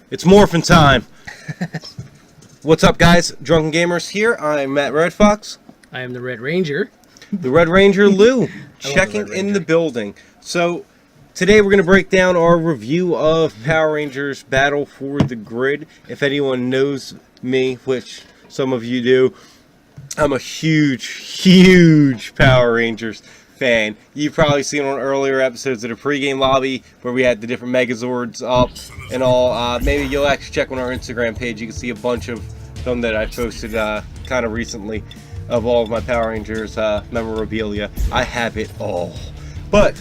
It's Morphin time. What's up, guys? Drunken Gamers here. I'm Matt Redfox. I am the Red Ranger. The Red Ranger Lou, checking in the building. So, today we're going to break down our review of Power Rangers Battle for the Grid. If anyone knows me, which some of you do, I'm a huge Power Rangers fan. You've probably seen on earlier episodes of the pregame lobby where we had the different Megazords up and all. Maybe you'll actually check on our Instagram page. You can see a bunch of them that I posted kind of recently of all of my Power Rangers memorabilia. I have it all. But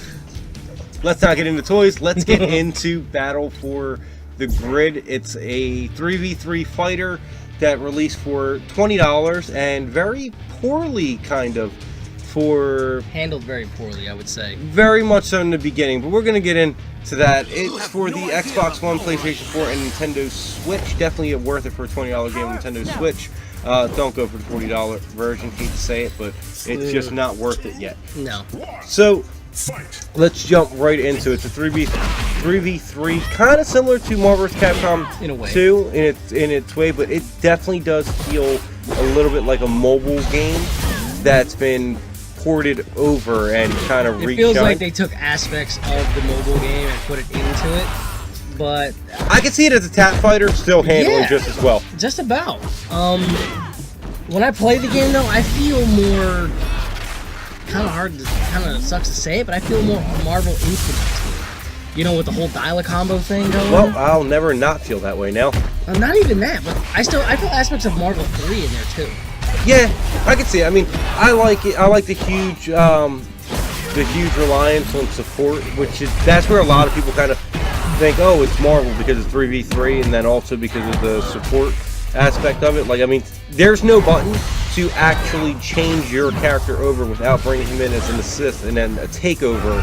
let's not get into toys. Let's get into Battle for the Grid. It's a 3v3 fighter that released for $20 and very poorly handled very poorly, I would say. Very much so in the beginning, but we're going to get into that. It's for the Xbox One, PlayStation 4, and Nintendo Switch. Definitely worth it for a $20 game on Nintendo Switch. Don't go for the $40 version. Hate to say it, but it's just not worth it yet. No. So let's jump right into it. It's a 3v3, kind of similar to Marvel vs. Capcom in a way. 2 in its way, but it definitely does feel a little bit like a mobile game that's been ported over and kind of redone. It feels like they took aspects of the mobile game and put it into it, but I can see it as a tap fighter, still handling just as well. Just about. When I play the game, though, I feel more kind of sucks to say it, but I feel more Marvel Infinite. You know, with the whole dial-a-combo thing going on. Well, I'll never not feel that way now. Not even that, but I feel aspects of Marvel 3 in there too. Yeah, I can see it. I mean, I like it. I like the huge reliance on support, that's where a lot of people kind of think, oh, it's Marvel because it's 3v3, and then also because of the support aspect of it. Like, I mean, there's no button to actually change your character over without bringing him in as an assist and then a takeover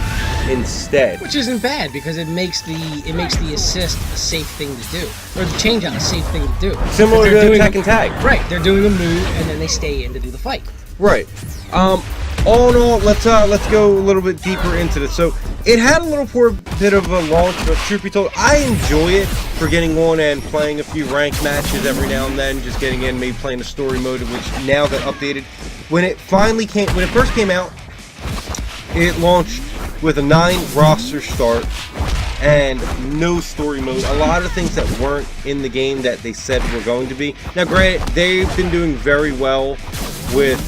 instead. Which isn't bad because it makes the assist a safe thing to do, or the change out a safe thing to do. Similar to Tech and Tag. Right, they're doing a move and then they stay in to do the fight. Right. All in all, let's go a little bit deeper into this. So it had a little poor bit of a launch, but truth be told, I enjoy it for getting on and playing a few ranked matches every now and then, just getting in, maybe playing a story mode, which now got updated. When it first came out, it launched with a 9 roster start and no story mode. A lot of things that weren't in the game that they said were going to be. Now, granted, they've been doing very well with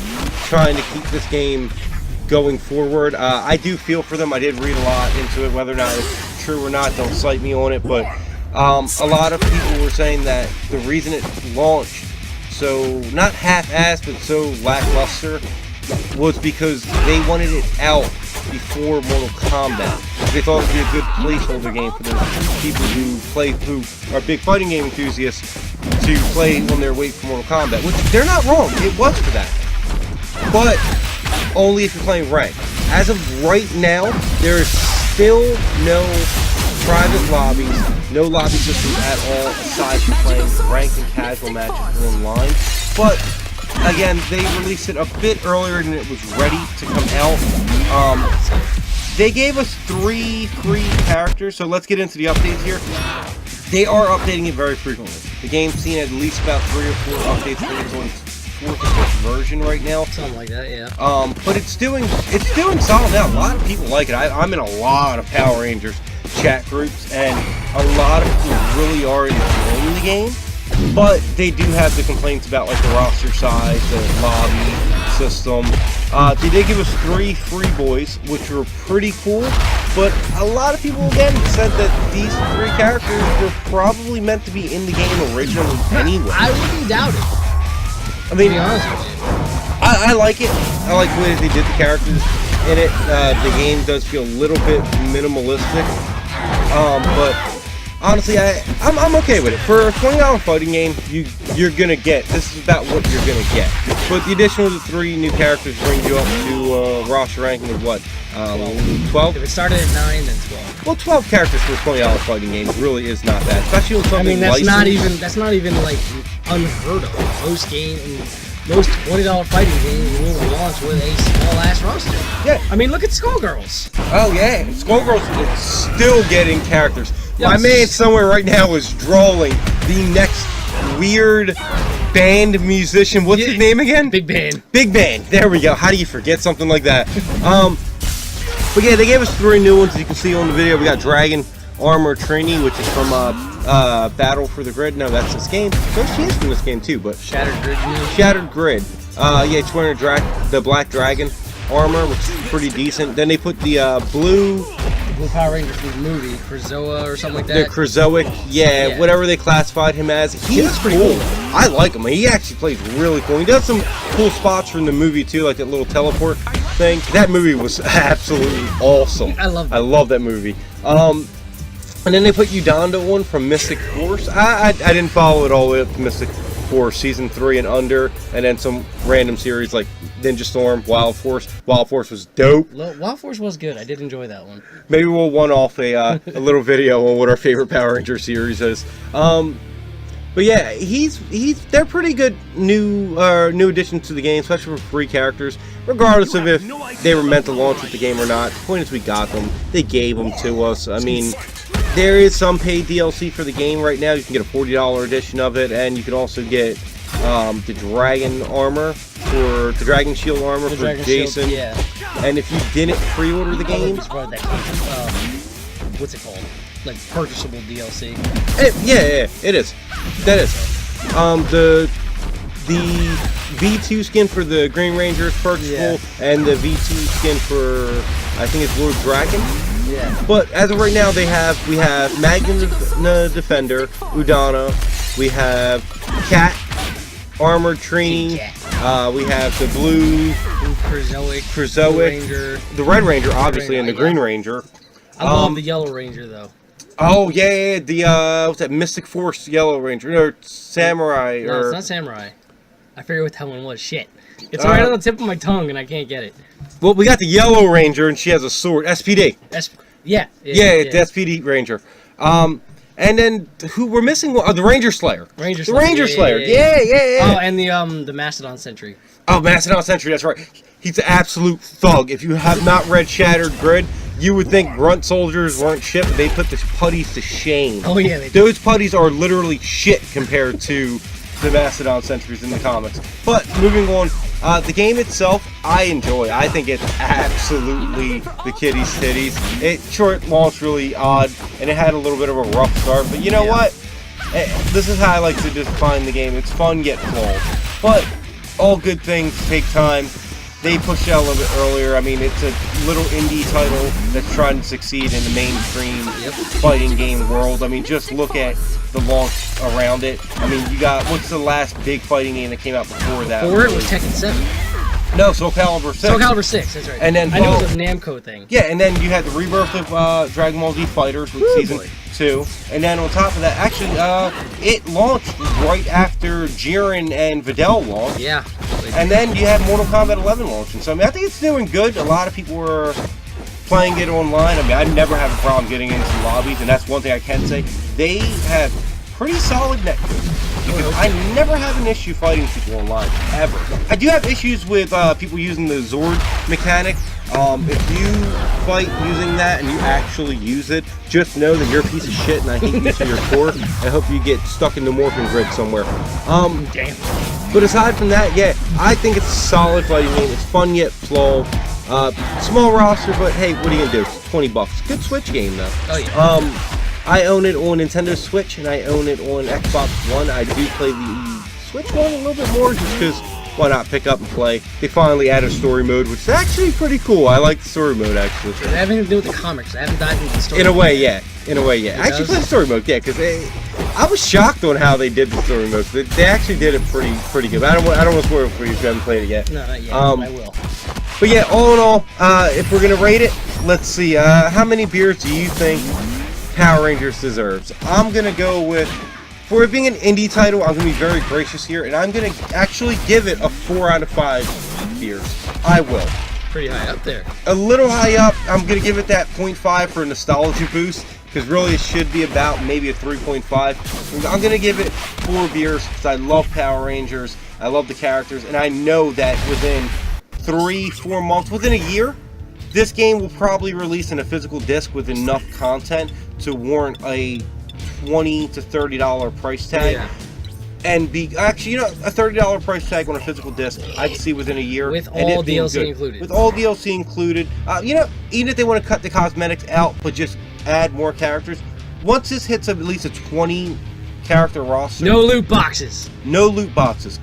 trying to keep this game going forward. I do feel for them. I did read a lot into it. Whether or not it's true or not, don't cite me on it, but a lot of people were saying that the reason it launched so, not half-assed, but so lackluster was because they wanted it out before Mortal Kombat. They thought it would be a good placeholder game for those people who are big fighting game enthusiasts to play when they're waiting for Mortal Kombat, which they're not wrong. It was for that. But only if you're playing ranked. As of right now, there is still no private lobbies, no lobby systems at all, aside from playing ranked and casual matches online. But again, they released it a bit earlier than it was ready to come out. They gave us 3 free characters, so let's get into the updates here. They are updating it very frequently. The game's seen at least about 3 or 4 updates. I think it's on 4th or 5th version right now. Something like that, yeah. But it's doing solid now. A lot of people like it. I'm in a lot of Power Rangers chat groups, and a lot of people really are enjoying the game. But they do have the complaints about like the roster size, the lobby system. They did give us 3 free boys, which were pretty cool. But a lot of people again said that these 3 characters were probably meant to be in the game originally anyway. I wouldn't doubt it. I mean, to be honest with you. I like it. I like the way they did the characters in it. The game does feel a little bit minimalistic. But honestly, I'm okay with it. For a $20 fighting game, you're gonna get, this is about what you're gonna get. But the addition of the 3 new characters brings you up to roster ranking of what? 12? If it started at 9, then 12. Well, 12 characters for a $20 fighting game really is not bad, especially with something that's not even like unheard of. Most $20 fighting games will launch with a small ass roster. Yeah. I mean, look at Skullgirls. Oh yeah, Skullgirls is still getting characters. My man somewhere right now is drawing the next weird band musician. What's his name again? Big Band. Big Band. There we go. How do you forget something like that? But yeah, they gave us 3 new ones. As you can see on the video, we got Dragon Armor Trainee, which is from Battle for the Grid. No, that's this game. So she is from this game too, but Shattered Grid. Shattered Grid. Yeah, it's wearing the Black Dragon armor, which is pretty decent. Then they put the blue Power Ranger from the movie, Krazoa or something like the that. Krazoic, yeah, whatever they classified him as. He's pretty cool. cool. I like him. He actually plays really cool. He does some cool spots from the movie too, like that little teleport thing. That movie was absolutely awesome. I love that movie. And then they put Udonda one from Mystic Force. I didn't follow it all the way up to Mystic Force Season 3 and under, and then some random series like Ninja Storm, Wild Force. Wild Force was dope. Wild Force was good. I did enjoy that one. Maybe we'll one-off a little video on what our favorite Power Ranger series is. But yeah, they're pretty good new additions to the game, especially for free characters, regardless of if they were meant to launch with the game or not. The point is we got them. They gave them to us. I mean, there is some paid DLC for the game right now. You can get a $40 edition of it, and you can also get the Dragon armor for the Dragon Shield armor for Jason. Shield, yeah. And if you didn't pre-order the game, what's it called? Like purchasable DLC. Yeah, it is. That is. The V2 skin for the Green Ranger is purchasable, and the V2 skin for I think it's Lord Dragon. Yeah. But as of right now, we have Magnum Defender, Udana, we have Cat, Armored Trainee, we have the blue Krazoic, Ranger, the Red Ranger, obviously, and the Green Ranger. I love the Yellow Ranger though. Oh yeah, the what's that? Mystic Force Yellow Ranger, or Samurai, No, or it's not Samurai. I forget what that one was. Shit, it's right on the tip of my tongue and I can't get it. Well, we got the Yellow Ranger, and she has a sword. SPD. Yeah, it's the SPD Ranger. And then who we're missing? The Ranger Slayer. Ranger Slayer. Yeah. Yeah. Oh, and the Mastodon Sentry. Oh, Mastodon Sentry. That's right. He's an absolute thug. If you have not read Shattered Grid, you would think grunt soldiers weren't shit, but they put the putties to shame. Oh yeah, they those putties are literally shit compared to the Mastodon Sentries in the comics. But moving on, the game itself, I enjoy. I think it's absolutely the kitty's titties. It launched really odd, and it had a little bit of a rough start. But you know what? This is how I like to define the game. It's fun yet flawed. But all good things take time. They pushed it out a little bit earlier. I mean, it's a little indie title that's trying to succeed in the mainstream fighting game world. I mean, just look at the launch around it. I mean, you got, what's the last big fighting game that came out before that? Before it was Tekken 7. No, Soul Calibur 6. Soul Calibur 6, that's right. And then I know it was a Namco thing. Yeah, and then you had the rebirth of Dragon Ball Z Fighters with Season 2. And then on top of that, actually, it launched right after Jiren and Videl launched. Yeah. And then you had Mortal Kombat 11 launching. So, I mean, I think it's doing good. A lot of people were playing it online. I mean, I never have a problem getting into lobbies, and that's one thing I can say. They have pretty solid networks. I never have an issue fighting people online, ever. I do have issues with people using the Zord mechanic. If you fight using that and you actually use it, just know that you're a piece of shit and I hate you to your core. I hope you get stuck in the Morphin grid somewhere. Damn. But aside from that, yeah, I think it's a solid fighting game. It's fun yet flawed. Small roster, but hey, what are you gonna do? It's $20. Good Switch game though. Oh yeah. I own it on Nintendo Switch and I own it on Xbox One. I do play the Switch one a little bit more just because why not pick up and play? They finally added a story mode, which is actually pretty cool. I like the story mode actually. Does it have anything to do with the comics? I haven't dived into the story. In a way, yeah. I actually played the story mode, yeah, because I was shocked on how they did the story mode. They actually did it pretty good. I don't want to spoil it for you if you haven't played it yet. No, not yet. I will. But yeah, all in all, if we're gonna rate it, let's see. How many beers do you think Power Rangers deserves? I'm gonna go with, for it being an indie title, I'm gonna be very gracious here, and I'm gonna actually give it a 4 out of 5 beers. I will. Pretty high up there. A little high up. I'm gonna give it that 0.5 for a nostalgia boost, because really it should be about maybe a 3.5. I'm gonna give it 4 beers because I love Power Rangers. I love the characters, and I know that within 3-4 months, within a year, this game will probably release in a physical disc with enough content to warrant a $20 to $30 price tag. Yeah. And be actually, you know, a $30 price tag on a physical disc, I can see within a year. With and all it being DLC good. included. With all DLC included. You know, even if they want to cut the cosmetics out, but just add more characters. Once this hits at least a 20 character roster. No loot boxes. No loot boxes.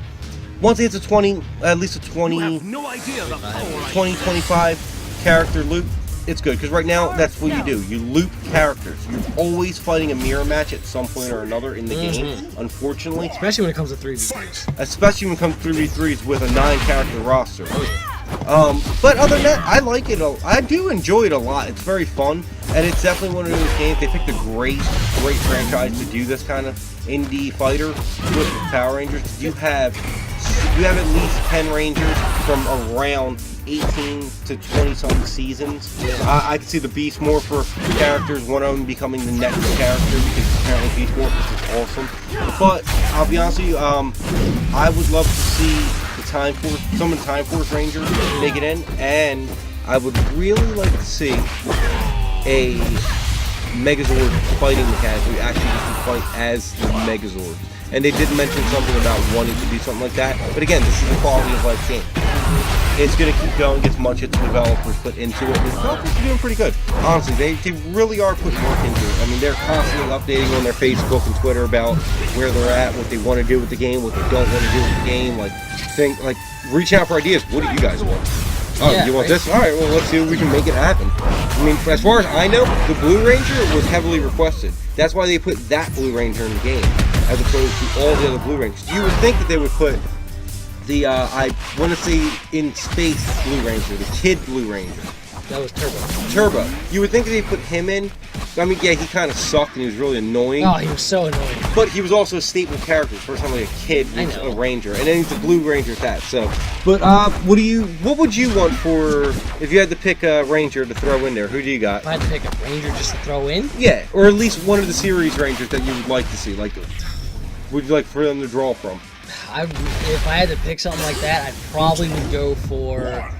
Once it hits a 20, at least a 20, You have no idea the power 20, 25 character loop, it's good. Because right now, that's what you do. You loop characters. You're always fighting a mirror match at some point or another in the game, unfortunately. Especially when it comes to 3v3s. Especially when it comes to 3v3s with a 9-character roster. But other than that, I like it. I do enjoy it a lot. It's very fun, and it's definitely one of those games. They picked a great franchise to do this kind of indie fighter with Power Rangers. You have at least 10 Rangers from around 18 to 20-something seasons. I can see the Beast Morpher characters, one of them becoming the next character because apparently Beast Morpher is awesome. But I'll be honest with you, I would love to see the Time Force, some of the Time Force Rangers make it in, and I would really like to see a Megazord fighting mechanic where you actually get to fight as the Megazord. And they did mention something about wanting to do something like that. But again, this is a quality of life game. It's going to keep going as much as the developers put into it. The developers are doing pretty good. Honestly, they really are putting work into it. I mean, they're constantly updating on their Facebook and Twitter about where they're at, what they want to do with the game, what they don't want to do with the game. Like reaching out for ideas. What do you guys want? Oh, Yeah, you want right. this? All right, well, let's see if we can make it happen. I mean, as far as I know, the Blue Ranger was heavily requested. That's why they put that Blue Ranger in the game, as opposed to all the other Blue Rangers. You would think that they would put the, I want to say, in space Blue Ranger, the Kid Blue Ranger. That was Turbo. Turbo. You would think that they put him in. I mean, yeah, he kind of sucked and he was really annoying. Oh, he was so annoying. But he was also a staple character. First time like a kid was a ranger, and then he's a Blue Ranger at that. So, but what would you want for if you had to pick a ranger to throw in there? Who do you got? If I had to pick a ranger just to throw in, Yeah, or at least one of the series rangers that you would like to see. Like, would you like for them to draw from? if I had to pick something like that, I probably would go for.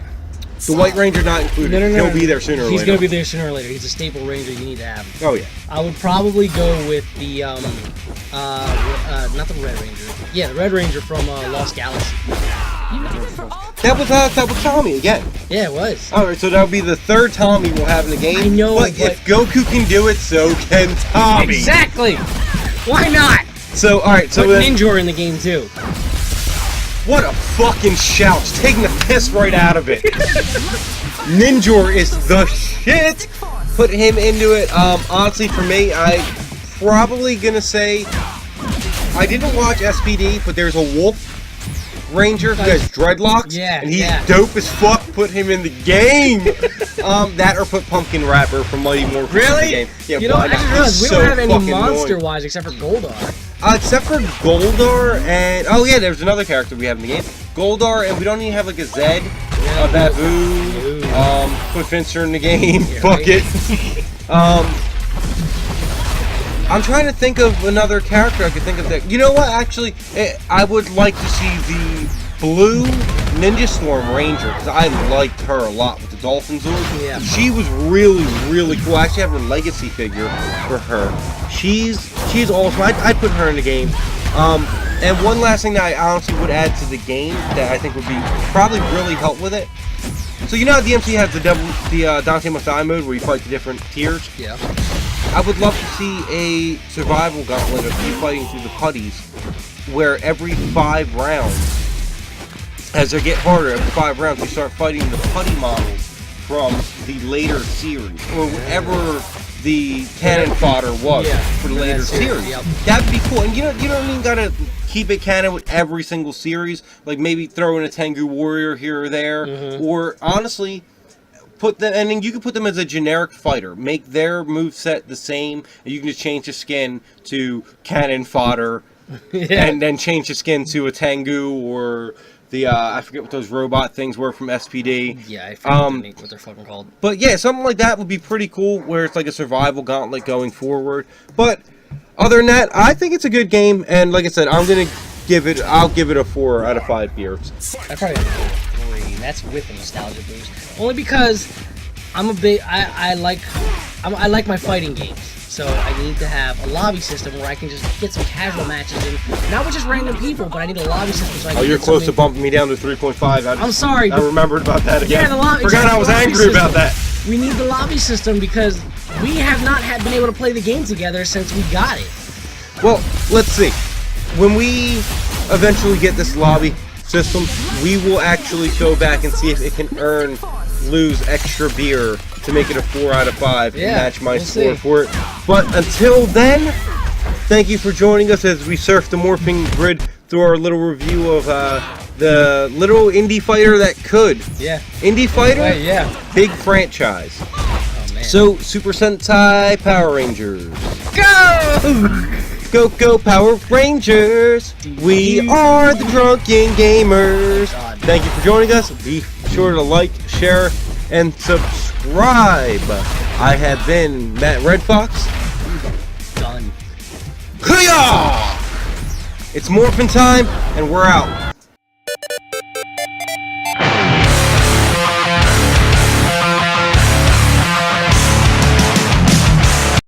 The White Ranger not included. No. He'll be there sooner or later. He's gonna be there sooner or later. He's a staple ranger. You need to have him. Oh yeah. I would probably go with the not the Red Ranger. Yeah, the Red Ranger from Lost Galaxy. That was Tommy again. Yeah, it was. All right, so that'll be the third Tommy we'll have in the game. I know, but if Goku can do it, so can Tommy. Exactly. Why not? So all right, so Put then, Ninja in the game too. what a fucking shout! It's taking the piss right out of it. Ninjor is the shit. Put him into it. Honestly, for me, I probably gonna say I didn't watch SPD, but there's a Wolf Ranger who has dreadlocks. Yeah, and he's yeah. dope as fuck. Put him in the game. That or put Pumpkin Rapper from Mighty Morphin in the Really? game. Yeah, You know, why I not? didn't realize we He's don't so have any fucking annoying. monster-wise except for Goldar. Except for Goldar and oh yeah, there's another character we have in the game. Goldar, and we don't even have like a Zed, a Babu. Put Finster in the game. Yeah, Fuck right. it. I'm trying to think of another character I could think of that. You know what? Actually, I would like to see the Blue Ninja Storm Ranger because I liked her a lot with the Dolphin Zord. Yeah. She was really, really cool. I actually have a legacy figure for her. She's awesome. I'd put her in the game. And one last thing that I honestly would add to the game that I think would be probably really help with it. So you know how DMC has the Dante Must Die mode where you fight the different tiers? Yeah. I would love to see a survival gauntlet of you fighting through the putties where every 5 rounds, as they get harder, every 5 rounds, you start fighting the putty models from the later series, or whatever the cannon fodder was for the later series. Yep. That'd be cool. And you don't even gotta keep it canon with every single series. Like maybe throw in a Tengu Warrior here or there, or honestly, put them, and then you can put them as a generic fighter. Make their moveset the same, and you can just change the skin to cannon fodder, and then change the skin to a Tengu or the I forget what those robot things were from SPD. Yeah, I forget what they're fucking called. But yeah, something like that would be pretty cool, where it's like a survival gauntlet going forward. But other than that, I think it's a good game, and like I said, I'll give it a 4 out of 5 beers. I probably have 3. That's with the nostalgia boost. Only because I'm a big. I like my fighting games. So I need to have a lobby system where I can just get some casual matches in, not with just random people, but I need a lobby system so I can you're get close to something. bumping me down to 3.5. I'm sorry. I remembered about that again. Yeah, the lobby. Forgot I was angry about that. We need the lobby system because we have not been able to play the game together since we got it. Well, let's see. When we eventually get this lobby system, we will actually go back and see if it can earn Lou's extra beer to make it a 4 out of 5 and match my score for it. But until then, thank you for joining us as we surf the Morphin grid through our little review of the little indie fighter that could. Yeah. Indie fighter? Right, yeah. Big franchise. Oh, man. So, Super Sentai Power Rangers. Go! Go, go, Power Rangers! We are the Drunken Gamers! Thank you for joining us. Be sure to like, share, and subscribe. I have been Matt Redfox. Done. Kuya! It's Morphin time, and we're out.